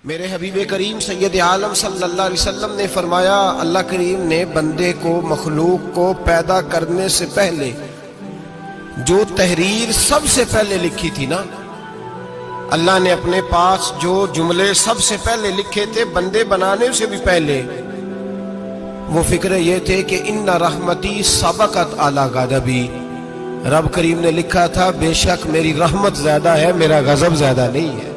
میرے حبیب کریم سید عالم صلی اللہ علیہ وسلم نے فرمایا، اللہ کریم نے بندے کو، مخلوق کو پیدا کرنے سے پہلے جو تحریر سب سے پہلے لکھی تھی نا، اللہ نے اپنے پاس جو جملے سب سے پہلے لکھے تھے بندے بنانے سے بھی پہلے، وہ فکر یہ تھے کہ ان رحمتی سبقت اعلی غضبی، رب کریم نے لکھا تھا بے شک میری رحمت زیادہ ہے، میرا غضب زیادہ نہیں ہے۔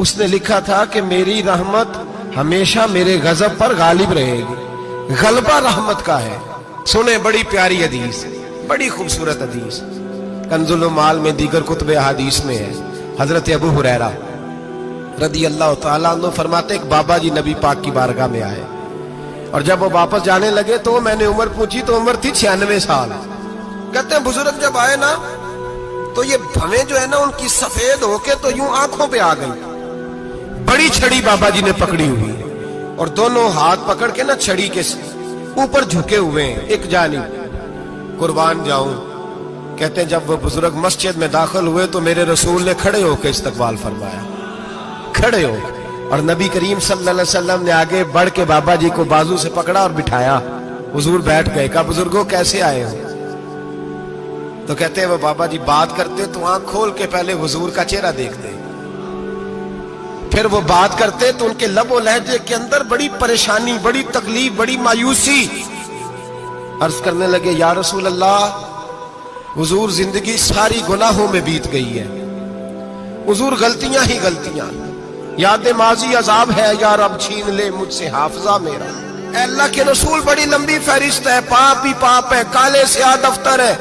اس نے لکھا تھا کہ میری رحمت ہمیشہ میرے غضب پر غالب رہے گی، غلبہ رحمت کا ہے۔ سنیں بڑی پیاری حدیث، بڑی خوبصورت حدیث، کنز المال میں دیگر کتب احادیث میں ہے۔ حضرت ابو ہریرہ رضی اللہ تعالیٰ عنہ فرماتے ایک بابا جی نبی پاک کی بارگاہ میں آئے، اور جب وہ واپس جانے لگے تو میں نے عمر پوچھی تو عمر تھی 96 سال۔ کہتے ہیں بزرگ جب آئے نا تو یہ بھویں جو ہے نا ان کی سفید ہو کے تو یوں آنکھوں پہ آ گئی، بڑی چھڑی بابا جی نے پکڑی ہوئی اور دونوں ہاتھ پکڑ کے نا چھڑی کے اوپر جھکے ہوئے ہیں ایک جانب، قربان جاؤں۔ کہتے ہیں جب وہ بزرگ مسجد میں داخل ہوئے تو میرے رسول نے کھڑے ہو کے استقبال فرمایا، کھڑے ہو، اور نبی کریم صلی اللہ علیہ وسلم نے آگے بڑھ کے بابا جی کو بازو سے پکڑا اور بٹھایا۔ حضور بیٹھ گئے، کہا بزرگوں کیسے آئے ہو؟ تو کہتے ہیں وہ بابا جی بات کرتے تو آنکھ کھول کے پہلے حضور کا چہرہ دیکھتے، پھر وہ بات کرتے تو ان کے لب و لہجے کے اندر بڑی پریشانی، بڑی تکلیف، بڑی مایوسی۔ عرض کرنے لگے یا رسول اللہ، حضور زندگی ساری گناہوں میں بیت گئی ہے، حضور غلطیاں ہی غلطیاں، یاد ماضی عذاب ہے، یا رب چھین لے مجھ سے حافظہ میرا۔ اے اللہ کے رسول بڑی لمبی فہرست ہے، پاپ ہی پاپ ہے، کالے سیاہ دفتر ہے۔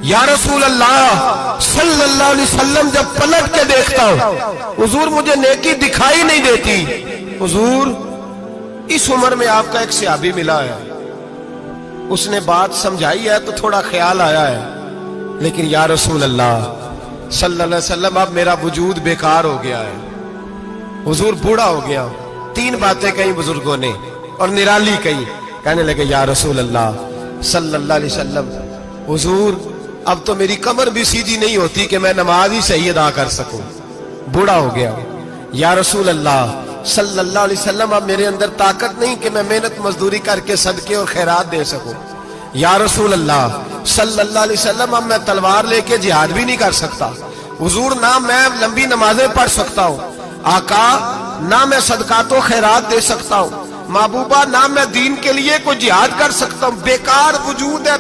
یا رسول اللہ صلی اللہ علیہ وسلم جب پلٹ کے دیکھتا ہوں حضور مجھے نیکی دکھائی نہیں دیتی۔ حضور اس عمر میں آپ کا ایک صحابی ملا ہے، اس نے بات سمجھائی ہے تو تھوڑا خیال آیا ہے، لیکن یا رسول اللہ صلی اللہ علیہ وسلم اب میرا وجود بیکار ہو گیا ہے، حضور بوڑھا ہو گیا۔ تین باتیں کہیں بزرگوں نے اور نرالی کہیں، کہنے لگے یا رسول اللہ صلی اللہ علیہ وسلم، حضور اب تو میری کمر بھی سیدھی نہیں ہوتی کہ میں نماز ہی صحیح ادا کر سکوں، بوڑھا ہو گیا۔ یا رسول اللہ صلی اللہ علیہ وسلم اب میرے اندر طاقت نہیں کہ میں محنت مزدوری کر کے صدقے اور خیرات دے سکوں۔ یا رسول اللہ صلی اللہ علیہ وسلم اب میں تلوار لے کے جہاد بھی نہیں کر سکتا، حضور نہ میں لمبی نمازیں پڑھ سکتا ہوں، آقا نہ میں صدقات و خیرات دے سکتا ہوں، محبوبہ نہ میں دین کے لیے کوئی جہاد کر سکتا ہوں، بیکار وجود ہے،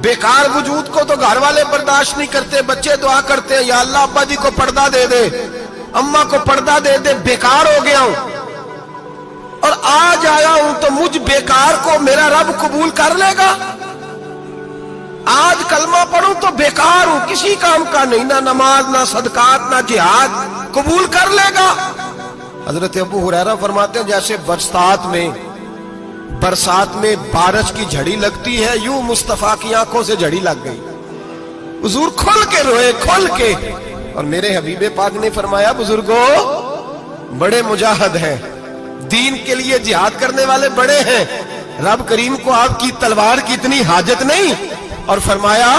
بیکار وجود کو تو گھر والے برداشت نہیں کرتے، بچے دعا کرتے ہیں یا اللہ ابا جی کو پردہ دے دے، اماں کو پردہ دے دے، بیکار ہو گیا ہوں، اور آج آیا ہوں تو مجھ بیکار کو میرا رب قبول کر لے گا؟ آج کلمہ پڑھوں تو بیکار ہوں، کسی کام کا نہیں، نہ نماز نہ صدقات نہ جہاد، قبول کر لے گا؟ حضرت ابو ہریرہ فرماتے ہیں جیسے برسات میں بارش کی جھڑی لگتی ہے، یوں مصطفیٰ کی آنکھوں سے جھڑی لگ گئی، حضور کھل کے روئے، کھل کے۔ اور میرے حبیب پاک نے فرمایا بزرگوں بڑے مجاہد ہیں، دین کے لیے جہاد کرنے والے بڑے ہیں، رب کریم کو آپ کی تلوار کی اتنی حاجت نہیں، اور فرمایا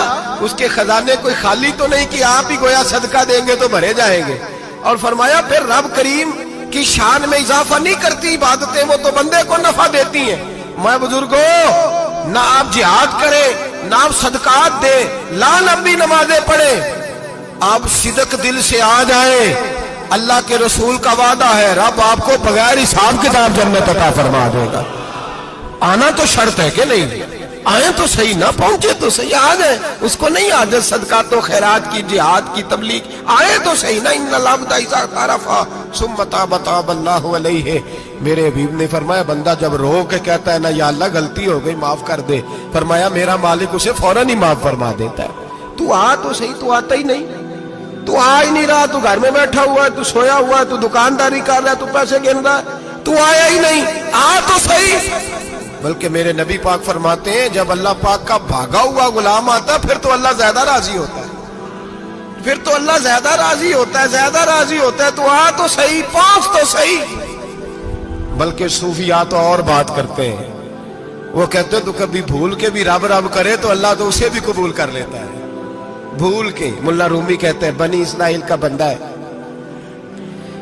اس کے خزانے کوئی خالی تو نہیں کہ آپ ہی گویا صدقہ دیں گے تو بھرے جائیں گے، اور فرمایا پھر رب کریم کی شان میں اضافہ نہیں کرتی عبادتیں، وہ تو بندے کو نفع دیتی ہیں۔ میں بزرگوں نہ آپ جہاد کریں، نہ آپ صدقات دیں، لا لمبی نمازیں پڑھیں، آپ صدق دل سے آ جائیں، اللہ کے رسول کا وعدہ ہے رب آپ کو بغیر حساب کتاب جنت عطا فرما دے گا۔ آنا تو شرط ہے کہ نہیں؟ آئیں تو صحیح، نہ پہنچے تو صحیح، آ جائیں، اس کو نہیں عادت صدقات و خیرات کی، جہاد کی، تبلیغ، آئے تو صحیح نا۔ ان العبد اذا اعترف ثم تاب تاب اللہ علیہ۔ میرے حبیب نے فرمایا بندہ جب رو کے کہتا ہے نا یا اللہ غلطی ہو گئی معاف کر دے، فرمایا میرا مالک اسے فوراً ہی معاف فرما دیتا ہے۔ تو آ تو صحیح، تو آتا ہی نہیں، تو آ ہی نہیں رہا، تو گھر میں بیٹھا ہوا ہے، تو سویا ہوا ہے، تو دکانداری کر رہا ہے، تو پیسے گن رہا ہے، تو آیا ہی نہیں، آ تو صحیح۔ بلکہ میرے نبی پاک فرماتے ہیں جب اللہ پاک کا بھاگا ہوا غلام آتا ہے پھر تو اللہ زیادہ راضی ہوتا ہے، پھر تو اللہ زیادہ راضی ہوتا ہے، زیادہ راضی ہوتا ہے، تو آ تو صحیح، پہنچ تو صحیح۔ بلکہ صوفیاء تو اور بات کرتے ہیں، وہ کہتے ہیں تو کبھی بھول کے بھی رب رب کرے تو اللہ تو اسے بھی قبول کر لیتا ہے، بھول کے۔ ملا رومی کہتے ہیں بنی اسرائیل کا بندہ ہے،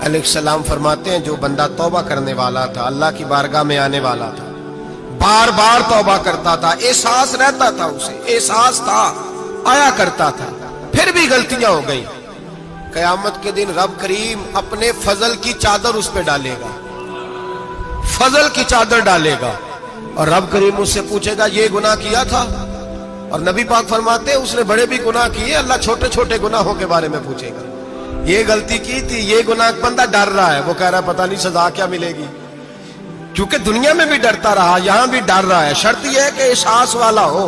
علیہ السلام فرماتے ہیں جو بندہ توبہ کرنے والا تھا، اللہ کی بارگاہ میں آنے والا تھا، بار بار توبہ کرتا تھا، احساس رہتا تھا، اسے احساس تھا، آیا کرتا تھا، پھر بھی غلطیاں ہو گئی، قیامت کے دن رب کریم اپنے فضل کی چادر اس پہ ڈالے گا، فضل کی چادر ڈالے گا، اور رب کریم اس سے پوچھے گا یہ گناہ کیا تھا؟ اور نبی پاک فرماتے ہیں اس نے بڑے بھی گناہ کیے، اللہ چھوٹے چھوٹے گناہوں کے بارے میں پوچھے گا، یہ غلطی کی تھی، یہ گناہ، بندہ ڈر رہا ہے، وہ کہہ رہا ہے پتہ نہیں سزا کیا ملے گی، کیونکہ دنیا میں بھی ڈرتا رہا، یہاں بھی ڈر رہا ہے، شرط یہ ہے کہ احساس والا ہو،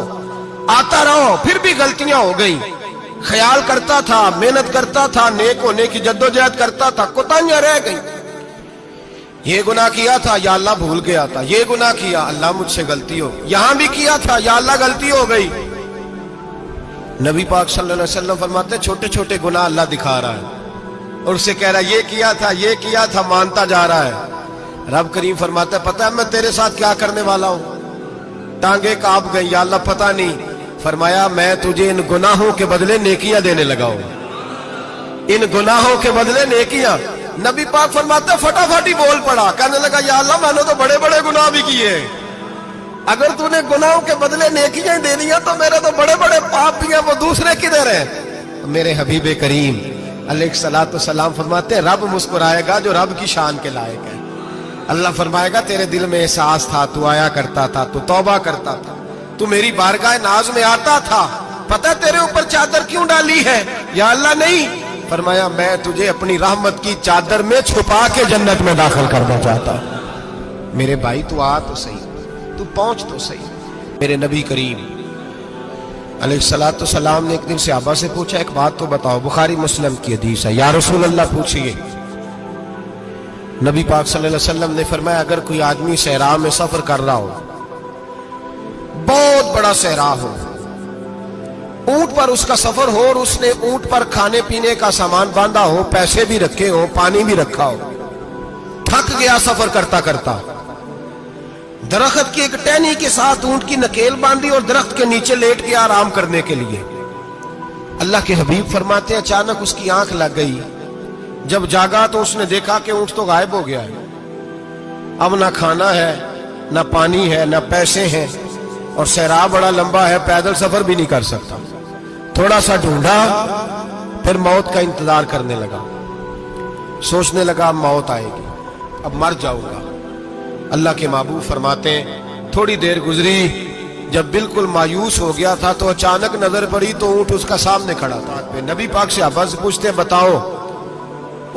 آتا رہو، پھر بھی غلطیاں ہو گئی، خیال کرتا تھا، محنت کرتا تھا، نیک ہونے کی جدوجہد کرتا تھا، کوتاہیاں رہ گئی، یہ گناہ کیا تھا یا اللہ بھول گیا تھا، یہ گناہ کیا اللہ مجھ سے غلطی ہو، یہاں بھی کیا تھا یا اللہ غلطی ہو گئی۔ نبی پاک صلی اللہ علیہ وسلم فرماتے ہیں چھوٹے چھوٹے گناہ اللہ دکھا رہا ہے اور اسے کہہ رہا ہے یہ کیا تھا، مانتا جا رہا ہے۔ رب کریم فرماتا ہے پتہ ہے میں تیرے ساتھ کیا کرنے والا ہوں؟ ٹانگیں کانپ گئی، یا اللہ پتہ نہیں۔ فرمایا میں تجھے ان گناہوں کے بدلے نیکیاں دینے لگا ہوں، ان گناہوں کے بدلے نیکیاں۔ نبی پاک فرماتا ہے فٹافٹ ہی بول پڑا، کہنے لگا یا اللہ میں نے تو بڑے بڑے گناہ بھی کیے، اگر تو نے گناہوں کے بدلے نیکیاں دے دیا تو میرے تو بڑے بڑے پاپ بھی ہیں، وہ دوسرے کدھر ہیں؟ میرے حبیب کریم علیہ الصلوۃ والسلام فرماتے ہیں رب مسکرائے گا جو رب کی شان کے لائق ہے۔ اللہ فرمائے گا تیرے دل میں احساس تھا، تو آیا کرتا تھا، تو توبہ کرتا تھا، تو میری بارگاہ ناز میں آتا تھا، پتہ تیرے اوپر چادر کیوں ڈالی ہے؟ یا اللہ نہیں، فرمایا میں تجھے اپنی رحمت کی چادر میں چھپا کے جنت میں داخل کرنا چاہتا ہوں۔ میرے بھائی تو آ تو صحیح، تو پہنچ تو صحیح۔ میرے نبی کریم علیہ الصلوۃ والسلام نے ایک دن صحابہ سے پوچھا ایک بات تو بتاؤ، بخاری مسلم کی حدیث ہے، یا رسول اللہ پوچھئے۔ نبی پاک صلی اللہ علیہ وسلم نے فرمایا اگر کوئی آدمی صحرا میں سفر کر رہا ہو، بہت بڑا صحرا ہو، اونٹ پر اس کا سفر ہو اور اس نے اونٹ پر کھانے پینے کا سامان باندھا ہو، پیسے بھی رکھے ہو، پانی بھی رکھا ہو، تھک گیا سفر کرتا کرتا، درخت کی ایک ٹہنی کے ساتھ اونٹ کی نکیل باندھی اور درخت کے نیچے لیٹ کے آرام کرنے کے لیے۔ اللہ کے حبیب فرماتے ہیں اچانک اس کی آنکھ لگ گئی، جب جاگا تو اس نے دیکھا کہ اونٹ تو غائب ہو گیا ہے، اب نہ کھانا ہے، نہ پانی ہے، نہ پیسے ہیں، اور صحرا بڑا لمبا ہے، پیدل سفر بھی نہیں کر سکتا۔ تھوڑا سا ڈھونڈا، پھر موت کا انتظار کرنے لگا، سوچنے لگا اب موت آئے گی، اب مر جاؤں گا۔ اللہ کے محبوب فرماتے ہیں تھوڑی دیر گزری، جب بالکل مایوس ہو گیا تھا تو اچانک نظر پڑی تو اونٹ اس کا سامنے کھڑا تھا۔ نبی پاک سے آواز پوچھتے ہیں بتاؤ،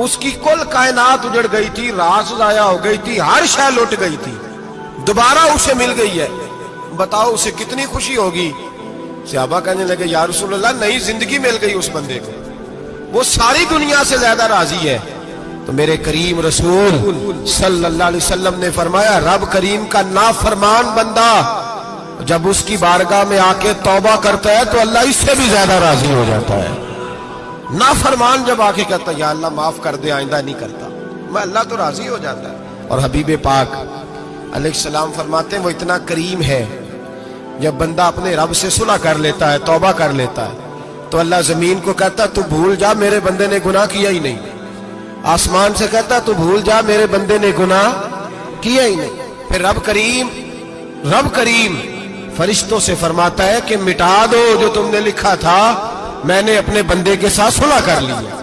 اس کی کل کائنات اجڑ گئی تھی، راز ضائع ہو گئی تھی، ہر شے لٹ گئی تھی، دوبارہ اسے مل گئی ہے، بتاؤ اسے کتنی خوشی ہوگی؟ صحابہ کہنے لگے یا رسول اللہ نئی زندگی مل گئی اس بندے کو، وہ ساری دنیا سے زیادہ راضی ہے۔ تو میرے کریم رسول صلی اللہ علیہ وسلم نے فرمایا رب کریم کا نافرمان بندہ جب اس کی بارگاہ میں آ کے توبہ کرتا ہے تو اللہ اس سے بھی زیادہ راضی ہو جاتا ہے۔ نافرمان جب آ کے کہتا ہے یا اللہ معاف کر دے، آئندہ نہیں کرتا، میں اللہ تو راضی ہو جاتا ہے۔ اور حبیب پاک علیہ السلام فرماتے ہیں وہ اتنا کریم ہے، جب بندہ اپنے رب سے صلح کر لیتا ہے، توبہ کر لیتا ہے، تو اللہ زمین کو کہتا تو بھول جا میرے بندے نے گناہ کیا ہی نہیں، آسمان سے کہتا تو بھول جا میرے بندے نے گناہ کیا ہی نہیں۔ پھر رب کریم فرشتوں سے فرماتا ہے کہ مٹا دو جو تم نے لکھا تھا، میں نے اپنے بندے کے ساتھ صلح کر لی ہے۔